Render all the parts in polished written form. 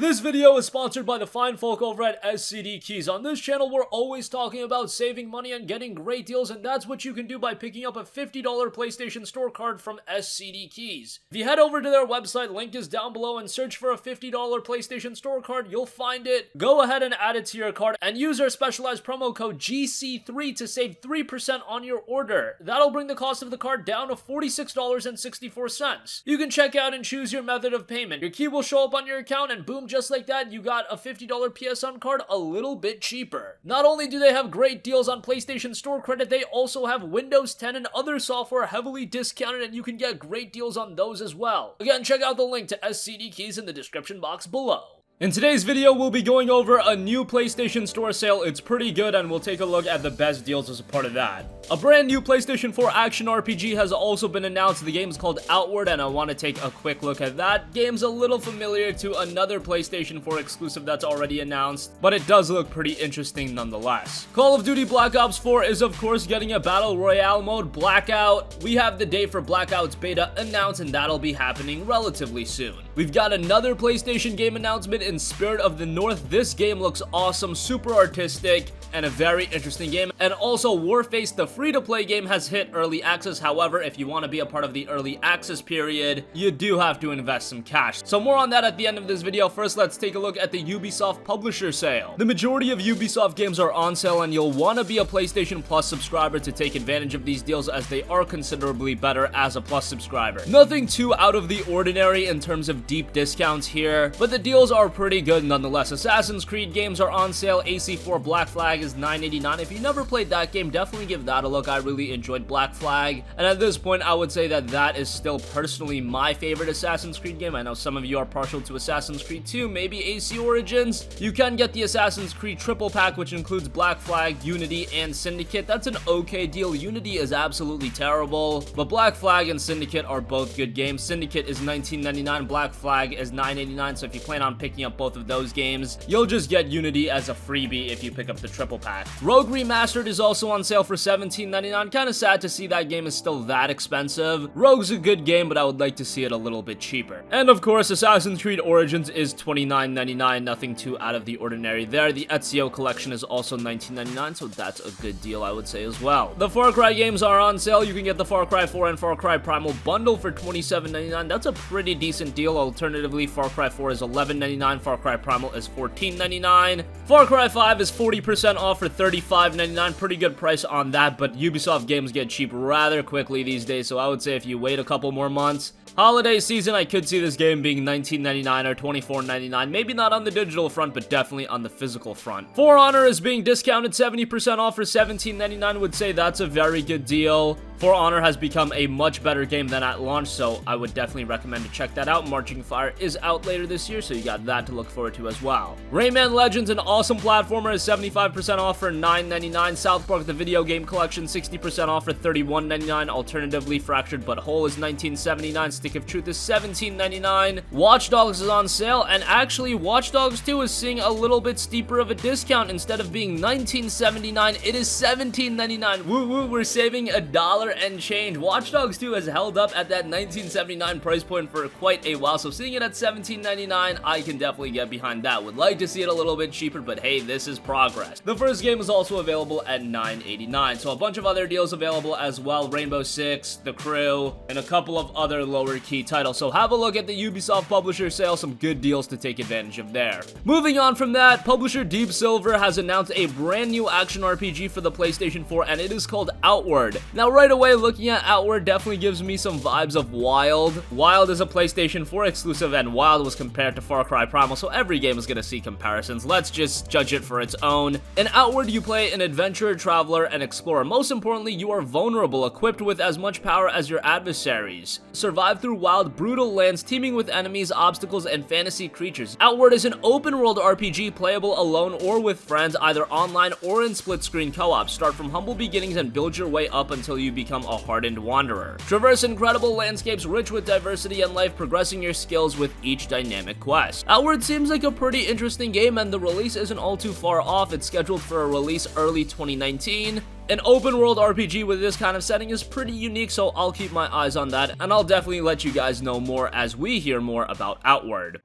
This video is sponsored by the fine folk over at SCD Keys. On this channel, we're always talking about saving money and getting great deals, and that's what you can do by picking up a $50 PlayStation Store card from SCD Keys. If you head over to their website, link is down below, and search for a $50 PlayStation Store card, you'll find it. Go ahead and add it to your card, and use our specialized promo code GC3 to save 3% on your order. That'll bring the cost of the card down to $46.64. You can check out and choose your method of payment. Your key will show up on your account, and boom, just like that, you got a $50 PSN card a little bit cheaper. Not only do they have great deals on PlayStation Store credit, they also have Windows 10 and other software heavily discounted, and you can get great deals on those as well. Again, check out the link to SCD Keys in the description box below. In today's video, we'll be going over a new PlayStation Store sale. It's pretty good, and we'll take a look at the best deals as a part of that. A brand new PlayStation 4 action RPG has also been announced. The game is called Outward, and I want to take a quick look at that. Game's a little familiar to another PlayStation 4 exclusive that's already announced, but it does look pretty interesting nonetheless. Call of Duty Black Ops 4 is of course getting a Battle Royale mode, Blackout. We have the date for Blackout's beta announced, and that'll be happening relatively soon. We've got another PlayStation game announcement in Spirit of the North. This game looks awesome, super artistic, and a very interesting game. And also Warface, the free-to-play game, has hit early access. However, if you want to be a part of the early access period, you do have to invest some cash. So more on that at the end of this video. First, let's take a look at the Ubisoft Publisher Sale. The majority of Ubisoft games are on sale, and you'll want to be a PlayStation Plus subscriber to take advantage of these deals, as they are considerably better as a Plus subscriber. Nothing too out of the ordinary in terms of deep discounts here, but the deals are pretty good nonetheless. Assassin's Creed games are on sale. AC4 Black Flag is $9.89. If you never played that game, definitely give that a look. I really enjoyed Black Flag, and at this point I would say that that is still personally my favorite Assassin's Creed game. I know some of you are partial to Assassin's Creed 2, maybe AC Origins. You can get the Assassin's Creed triple pack, which includes Black Flag, Unity, and Syndicate. That's an okay deal. Unity is absolutely terrible, but Black Flag and Syndicate are both good games. Syndicate is $19.99, Black Flag is $9.89, so if you plan on picking up both of those games, you'll just get Unity as a freebie if you pick up the triple pack. Rogue Remastered is also on sale for $17.99. Kind of sad to see that game is still that expensive. Rogue's a good game, but I would like to see it a little bit cheaper. And of course, Assassin's Creed Origins is $29.99. Nothing too out of the ordinary there. The Ezio collection is also $19.99, so that's a good deal, I would say, as well. The Far Cry games are on sale. You can get the Far Cry 4 and Far Cry Primal bundle for $27.99. That's a pretty decent deal. Alternatively, Far Cry 4 is $11.99. Far Cry Primal is $14.99. Far Cry 5 is 40% off for $35.99. Pretty good price on that, but Ubisoft games get cheap rather quickly these days, so I would say if you wait a couple more months, holiday season, I could see this game being $19.99 or $24.99. Maybe not on the digital front, but definitely on the physical front. For Honor is being discounted 70% off for $17.99. Would say that's a very good deal. For Honor has become a much better game than at launch, so I would definitely recommend to check that out. Marching Fire is out later this year, so you got that to look forward to as well. Rayman Legends, an awesome platformer, is 75% off for $9.99. South Park, the video game collection, 60% off for $31.99. Alternatively, Fractured But Whole is $19.79. Stick of Truth is $17.99. Watch Dogs is on sale, and actually Watch Dogs 2 is seeing a little bit steeper of a discount. Instead of being $19.79, it is $17.99. Woo woo, we're saving $1 and change. Watch Dogs 2 has held up at that $19.79 price point for quite a while, so seeing it at $17.99, I can definitely get behind that. Would like to see it a little bit cheaper, but hey, this is progress. The first game is also available at $9.89, so a bunch of other deals available as well. Rainbow Six, The Crew, and a couple of other lower key titles. So have a look at the Ubisoft Publisher Sale, some good deals to take advantage of there. Moving on from that, publisher Deep Silver has announced a brand new action RPG for the PlayStation 4, and it is called Outward. Now right away, looking at Outward definitely gives me some vibes of Wild. Wild is a PlayStation 4 exclusive, and Wild was compared to Far Cry Primal, so every game is going to see comparisons. Let's just judge it for its own. In Outward, you play an adventurer, traveler, and explorer. Most importantly, you are vulnerable, equipped with as much power as your adversaries. Survive through wild, brutal lands teeming with enemies, obstacles, and fantasy creatures. Outward is an open-world RPG playable alone or with friends, either online or in split-screen co-op. Start from humble beginnings and build your way up until you become a hardened wanderer. Traverse incredible landscapes rich with diversity and life, progressing your skills with each dynamic quest. Outward seems like a pretty interesting game, and the release isn't all too far off. It's scheduled for a release early 2019. An open world RPG with this kind of setting is pretty unique, so I'll keep my eyes on that, and I'll definitely let you guys know more as we hear more about Outward.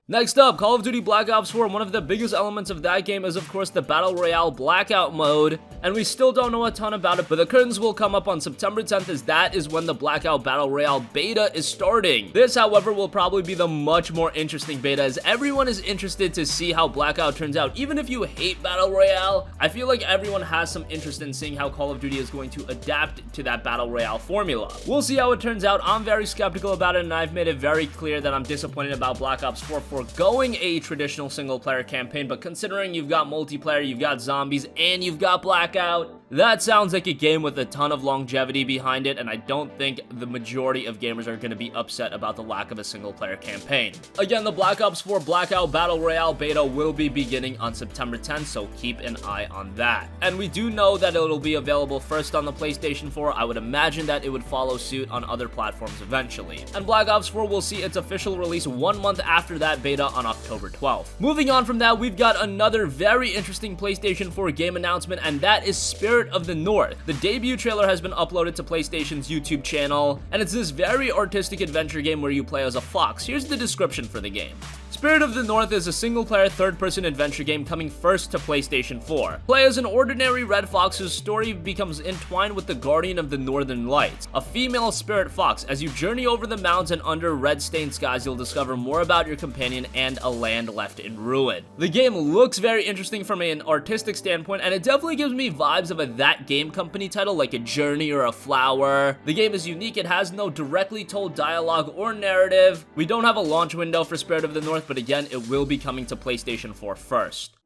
Next up, Call of Duty Black Ops 4, one of the biggest elements of that game is of course the Battle Royale Blackout mode, and we still don't know a ton about it, but the curtains will come up on September 10th as that is when the Blackout Battle Royale beta is starting. This, however, will probably be the much more interesting beta as everyone is interested to see how Blackout turns out. Even if you hate Battle Royale, I feel like everyone has some interest in seeing how Call of Duty is going to adapt to that Battle Royale formula. We'll see how it turns out. I'm very skeptical about it, and I've made it very clear that I'm disappointed about Black Ops 4 going a traditional single-player campaign, but considering you've got multiplayer, you've got zombies, and you've got Blackout, that sounds like a game with a ton of longevity behind it, and I don't think the majority of gamers are going to be upset about the lack of a single-player campaign. Again, the Black Ops 4 Blackout Battle Royale beta will be beginning on September 10th, so keep an eye on that. And we do know that it'll be available first on the PlayStation 4. I would imagine that it would follow suit on other platforms eventually. And Black Ops 4 will see its official release 1 month after that beta on October 12th. Moving on from that, we've got another very interesting PlayStation 4 game announcement, and that is Spirit of the North. The debut trailer has been uploaded to PlayStation's YouTube channel, and it's this very artistic adventure game where you play as a fox. Here's the description for the game. Spirit of the North is a single-player third-person adventure game coming first to PlayStation 4. Play as an ordinary red fox whose story becomes entwined with the guardian of the Northern Lights, a female spirit fox. As you journey over the mountains and under red-stained skies, you'll discover more about your companion and a land left in ruin. The game looks very interesting from an artistic standpoint, and it definitely gives me vibes of a That Game Company title, like a Journey or a Flower. The game is unique. It has no directly told dialogue or narrative. We don't have a launch window for Spirit of the North, but again, it will be coming to PlayStation 4 first.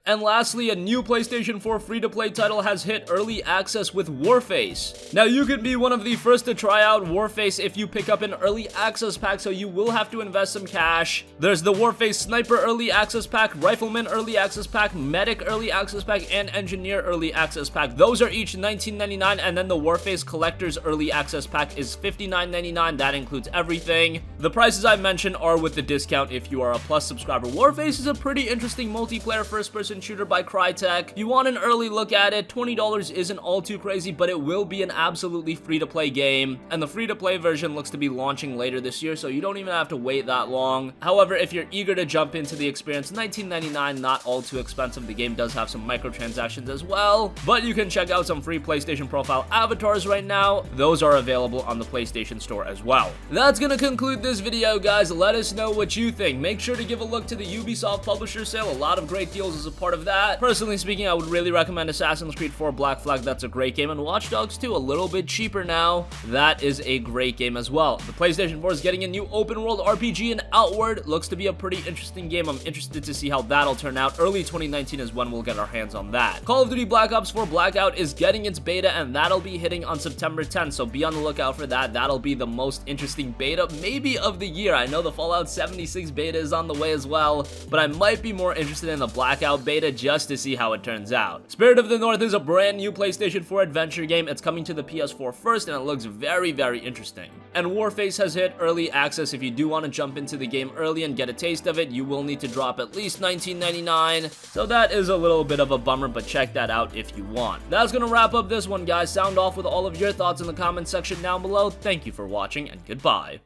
And lastly, a new PlayStation 4 free-to-play title has hit early access with Warface. Now, you could be one of the first to try out Warface if you pick up an early access pack, so you will have to invest some cash. There's the Warface Sniper Early Access Pack, Rifleman Early Access Pack, Medic Early Access Pack, and Engineer Early Access Pack. Those are each $19.99, and then the Warface Collector's Early Access Pack is $59.99. That includes everything. The prices I mentioned are with the discount if you are a Plus subscriber. Warface is a pretty interesting multiplayer first-person shooter by Crytek. If you want an early look at it, $20 isn't all too crazy, but it will be an absolutely free-to-play game, and the free-to-play version looks to be launching later this year, so you don't even have to wait that long. However, if you're eager to jump into the experience, $19.99, not all too expensive. The game does have some microtransactions as well, but you can check out some free PlayStation profile avatars right now. Those are available on the PlayStation Store as well. That's gonna conclude this video, guys. Let us know what you think. Make sure to give a look to the Ubisoft Publisher Sale. A lot of great deals as a part of that. Personally speaking, I would really recommend Assassin's Creed 4 Black Flag. That's a great game, and Watch Dogs 2, a little bit cheaper now. That is a great game as well. The PlayStation 4 is getting a new open world RPG in Outward. Looks to be a pretty interesting game. I'm interested to see how that'll turn out. Early 2019 is when we'll get our hands on that. Call of Duty Black Ops 4 Blackout is getting its beta, and that'll be hitting on September 10th, so be on the lookout for that. That'll be the most interesting beta, maybe of the year. I know the Fallout 76 beta is on the way as well, but I might be more interested in the Blackout beta just to see how it turns out. Spirit of the North is a brand new PlayStation 4 adventure game. It's coming to the PS4 first, and it looks very, very interesting. And Warface has hit early access. If you do want to jump into the game early and get a taste of it, you will need to drop at least $19.99. So that is a little bit of a bummer, but check that out if you want. That's gonna wrap up this one, guys. Sound off with all of your thoughts in the comment section down below. Thank you for watching, and goodbye.